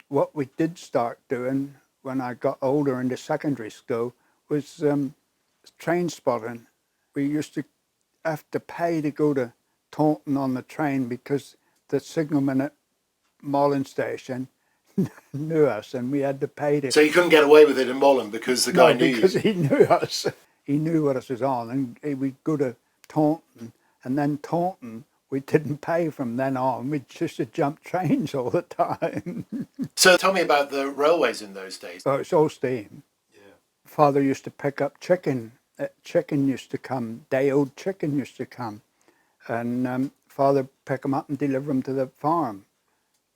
what we did start doing when I got older into secondary school was train spotting. We used to have to pay to go to Taunton on the train because the signalman at Mullen Station knew us, and we had to pay to. So you couldn't get away with it in Mullen because the guy No, knew because you? he knew us. He knew what us was on, and we'd go to Taunton, and then Taunton, we didn't pay from then on. We just to jump trains all the time. So tell me about the railways in those days. Oh, it's all steam. Yeah. Father used to pick up chicken. Chicken used to come. Day-old chicken used to come, and Father pick them up and deliver them to the farm,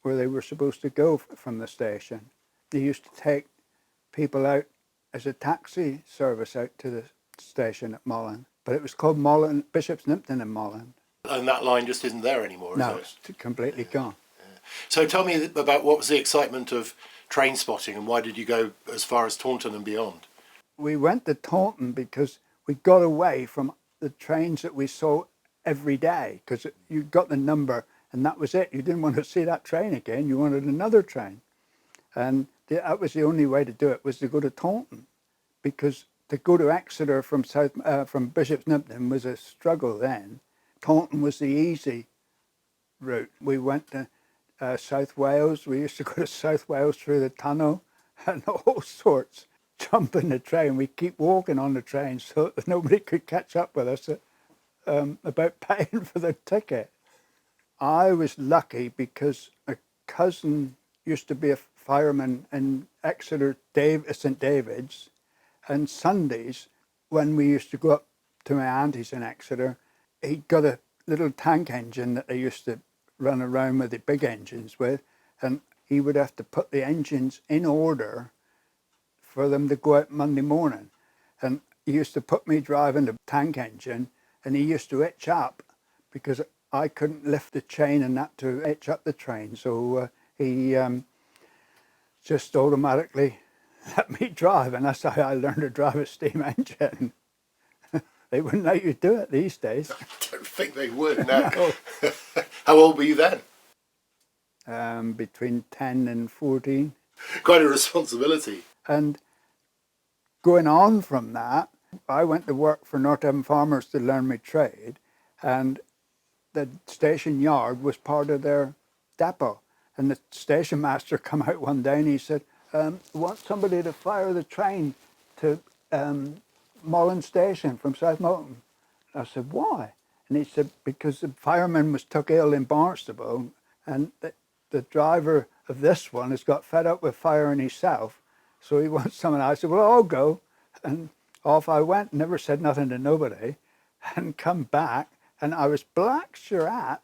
where they were supposed to go from the station. They used to take people out as a taxi service out to the station at Mullen, but it was called Mullen, Bishop's Nympton in Mullen. And that line just isn't there anymore, No, is it? it's completely gone. So tell me about what was the excitement of train spotting and why did you go as far as Taunton and beyond? We went to Taunton because we got away from the trains that we saw every day, because you got the number and that was it. You didn't want to see that train again. You wanted another train. And that was the only way to do it, was to go to Taunton, because to go to Exeter from from Bishop's Nympton was a struggle then. Taunton was the easy route. We went to South Wales. We used to go to South Wales through the tunnel and all sorts. Jump in the train. We keep walking on the train so that nobody could catch up with us about paying for the ticket. I was lucky because a cousin used to be a fireman in Exeter, St David's, and Sundays when we used to go up to my auntie's in Exeter, he'd got a little tank engine that they used to run around with the big engines with, and he would have to put the engines in order for them to go out Monday morning. And he used to put me driving the tank engine, and he used to hitch up because I couldn't lift the chain and that to hitch up the train. So he just automatically let me drive, and that's how I learned to drive a steam engine. They wouldn't let you do it these days. I don't think they would, no. No. How old were you then? Between 10 and 14. Quite a responsibility. And going on from that, I went to work for North Devon Farmers to learn my trade, and the station yard was part of their depot. And the station master come out one day and he said, want somebody to fire the train to Mullen Station from South Molton. I said, why? And he said, because the fireman was took ill in Barnstable, and the driver of this one has got fed up with firing himself, so he wants someone. I said, well, I'll go. And off I went, never said nothing to nobody, and come back, and I was black sure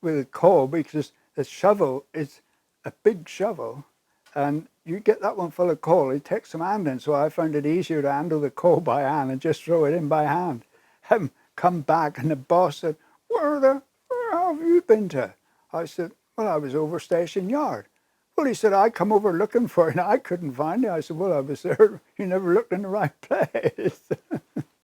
with a coal, because the shovel is a big shovel, and you get that one full of coal, it takes some handling, so I found it easier to handle the coal by hand and just throw it in by hand. Come back, and the boss said, where have you been to? I said, well, I was over Station Yard. Well, he said, I come over looking for it, and I couldn't find it. I said, well, I was there. You never looked in the right place.